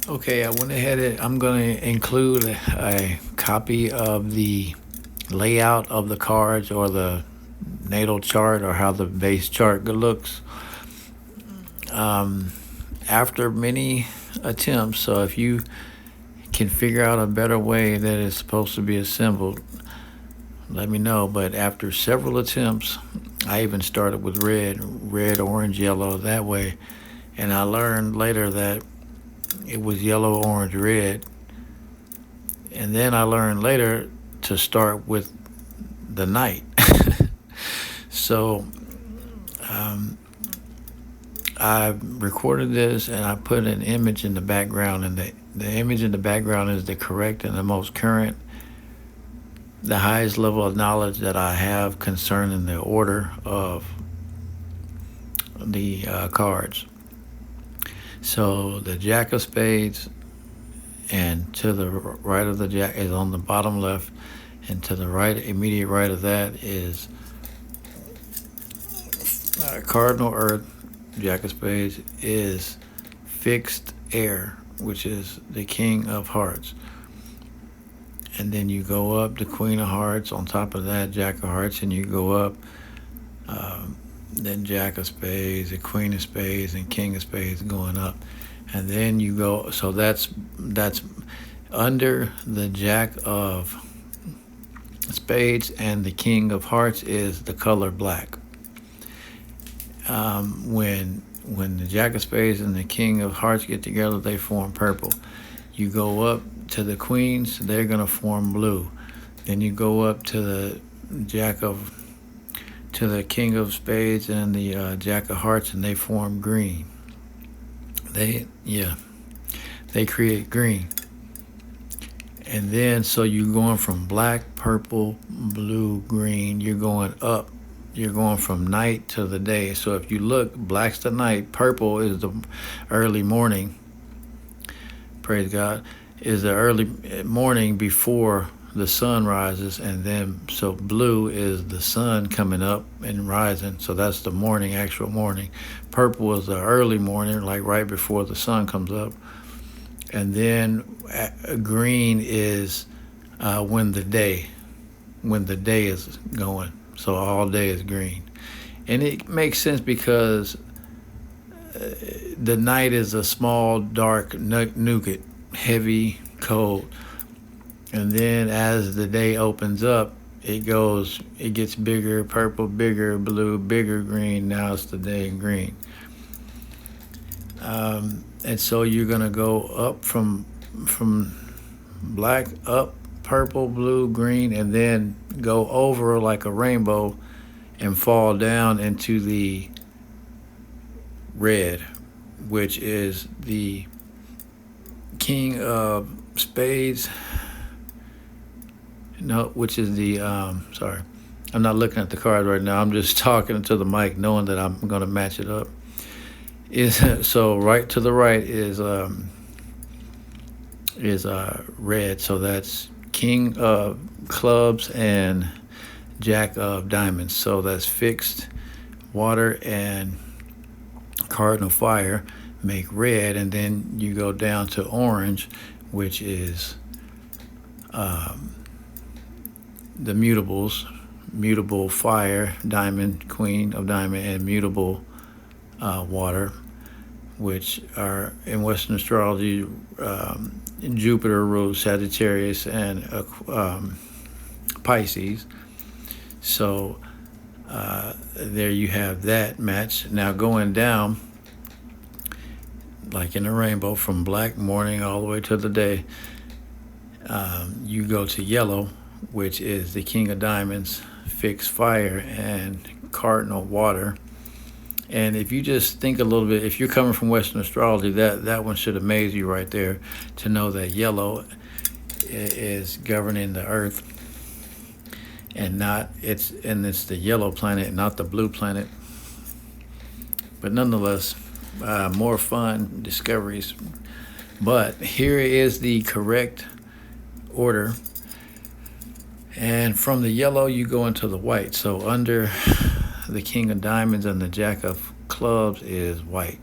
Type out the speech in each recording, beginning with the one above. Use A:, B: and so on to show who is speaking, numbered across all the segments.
A: Okay, I went ahead and I'm going to include a copy of the layout of the cards or the natal chart or how the base chart looks. Um, After many attempts, so if you can figure out a better way that it's supposed to be assembled, let me know. But after several attempts, I even started with red, orange, yellow that way. And I learned later that it was yellow, orange, red. And then I learned later to start with the night. So um, I recorded this and I put an image in the background, and the image in the background is the correct and the most current, the highest level of knowledge that I have concerning the order of the cards. So the Jack of Spades, and to the right of the Jack is on the bottom left, and to the right, immediate right of that is Cardinal Earth. Jack of Spades is fixed air, which is the King of Hearts. And then you go up the Queen of Hearts, on top of that Jack of Hearts, and you go up then Jack of Spades, the Queen of Spades, and King of Spades going up. And then you go, so that's under the Jack of Spades and the King of Hearts is the color black. When the Jack of Spades and the King of Hearts get together, they form purple. You go up to the Queens, they're going to form blue. Then you go up to the King of Spades and the Jack of Hearts, and they form green. They create green. And then, so you're going from black, purple, blue, green, you're going up. You're going from night to the day. So if you look, black's the night, purple is the early morning, praise God, is the early morning before the sun rises. And then, so blue is the sun coming up and rising. So that's the morning, actual morning. Purple is the early morning, like right before the sun comes up. And then green is when the day is going. So all day is green. And it makes sense because the night is a small, dark nougat, heavy, cold. And then as the day opens up, it gets bigger, purple, bigger, blue, bigger, green. Now it's the day in green. And so you're going to go up from black up, purple, blue, green, and then go over like a rainbow and fall down into the red, which is the King of Spades. No, which is the, sorry, I'm not looking at the card right now. I'm just talking to the mic, knowing that I'm going to match it up. So right to the right is red. So that's King of Clubs and Jack of Diamonds. So that's fixed water and Cardinal Fire make red, and then you go down to orange, which is the mutables, mutable fire, diamond, Queen of Diamond, and mutable water, which are in Western astrology, Jupiter rules Sagittarius and Pisces. So there you have that match. Now going down, like in the rainbow, from black morning all the way to the day, you go to yellow, which is the King of Diamonds, fixed fire, and cardinal water. And if you just think a little bit, if you're coming from Western astrology, that one should amaze you right there, to know that yellow is governing the earth, and it's the yellow planet, not the blue planet. But nonetheless, more fun discoveries. But here is the correct order. And from the yellow, you go into the white. So under the King of Diamonds and the Jack of Clubs is white.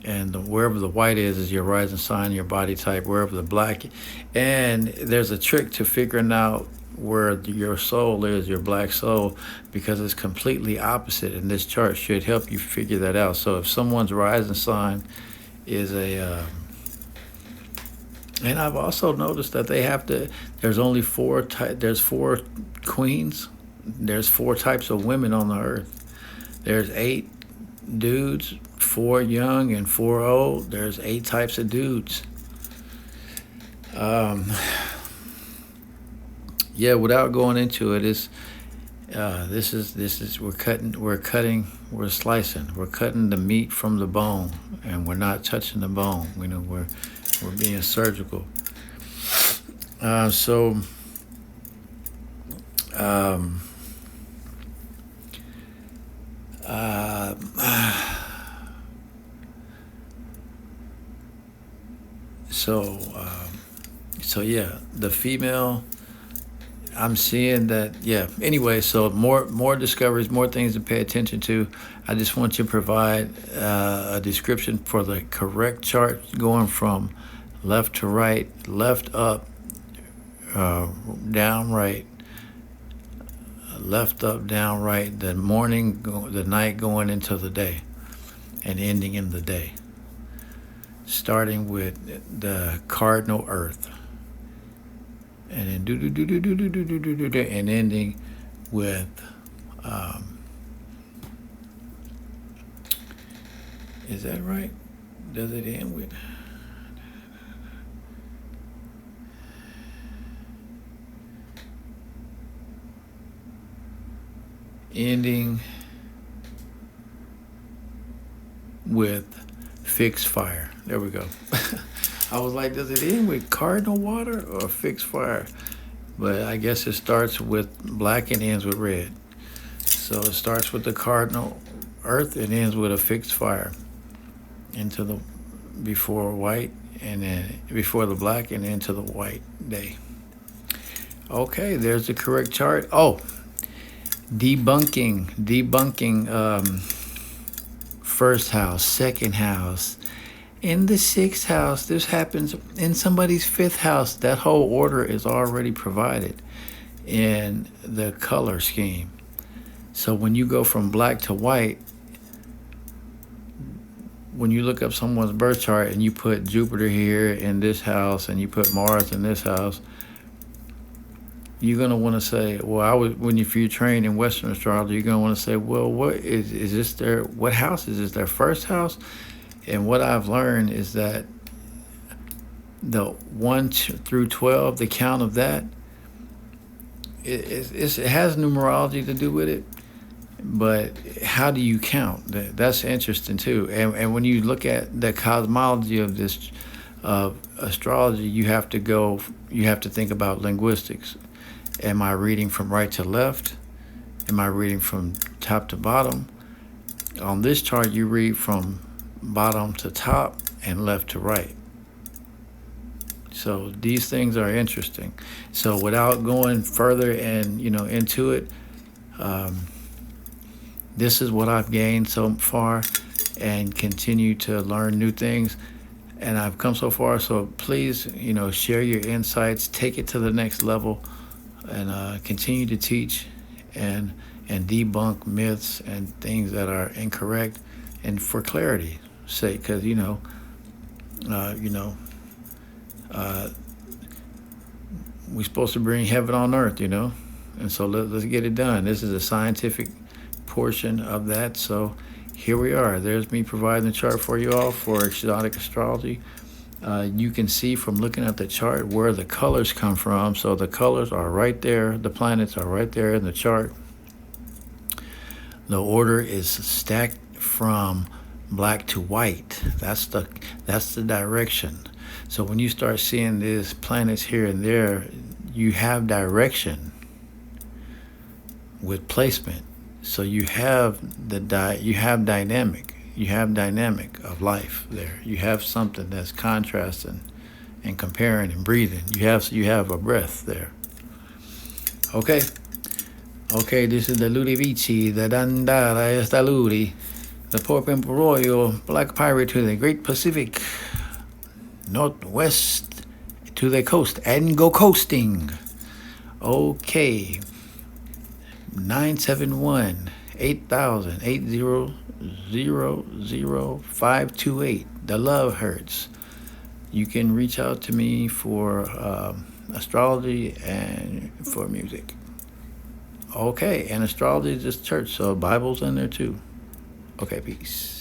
A: and wherever the white is your rising sign, your body type. Wherever the black, and there's a trick to figuring out where your soul is, your black soul, because it's completely opposite. And this chart should help you figure that out. So if someone's rising sign is and I've also noticed that they have to. There's only there's 4 queens. There's 4 types of women on the earth. There's 8 dudes, 4 young and 4 old. There's 8 types of dudes. Yeah, without going into it, this is we're slicing, we're cutting the meat from the bone, and we're not touching the bone. We're being surgical. So yeah, the female, I'm seeing that. Yeah. Anyway, so more discoveries, more things to pay attention to. I just want you to provide a description for the correct chart going from left to right, left up, down right, left up, down right. The morning, the night going into the day, and ending in the day. Starting with the cardinal Earth, and then and ending with is that right? Does it end with ending with fixed fire? There we go. I was like, does it end with cardinal water or fixed fire? But I guess it starts with black and ends with red. So it starts with the cardinal Earth and ends with a fixed fire into the before white, and then before the black, and into the white day. Okay, there's the correct chart. Oh, debunking first house, second house, in the 6th house. This happens in somebody's 5th house. That whole order is already provided in the color scheme. So when you go from black to white, when you look up someone's birth chart and you put Jupiter here in this house and you put Mars in this house, you're going to want to say, well, if you're trained in Western astrology, you're going to want to say, well, what is this what house is this, their first house? And what I've learned is that the 1 through 12, the count of that, it has numerology to do with it. But how do you count? That's interesting too. And when you look at the cosmology of this astrology, you have to think about linguistics. Am I reading from right to left? Am I reading from top to bottom? On this chart, you read from bottom to top and left to right. So these things are interesting. So without going further and into it, this is what I've gained so far, and continue to learn new things. And I've come so far. So please, share your insights, take it to the next level, and continue to teach and debunk myths and things that are incorrect, and for clarity's sake, because we're supposed to bring heaven on earth, and so let's get it done. This is a scientific portion of that. So here we are. There's me providing the chart for you all for exotic astrology. You can see from looking at the chart where the colors come from. So the colors are right there. The planets are right there in the chart. The order is stacked from black to white. That's the direction. So when you start seeing these planets here and there, you have direction with placement. So you have dynamic. You have dynamic of life there. You have something that's contrasting and comparing and breathing. You have a breath there. Okay, this is the Ludi Vici, the Dandara esta Ludi. the Port Pimple Royal Black Pirate to the Great Pacific Northwest to the coast and go coasting. Okay. 971 8000 528. The Love Hurts. You can reach out to me for astrology and for music. Okay, and astrology is just church, so Bible's in there too. Okay, peace.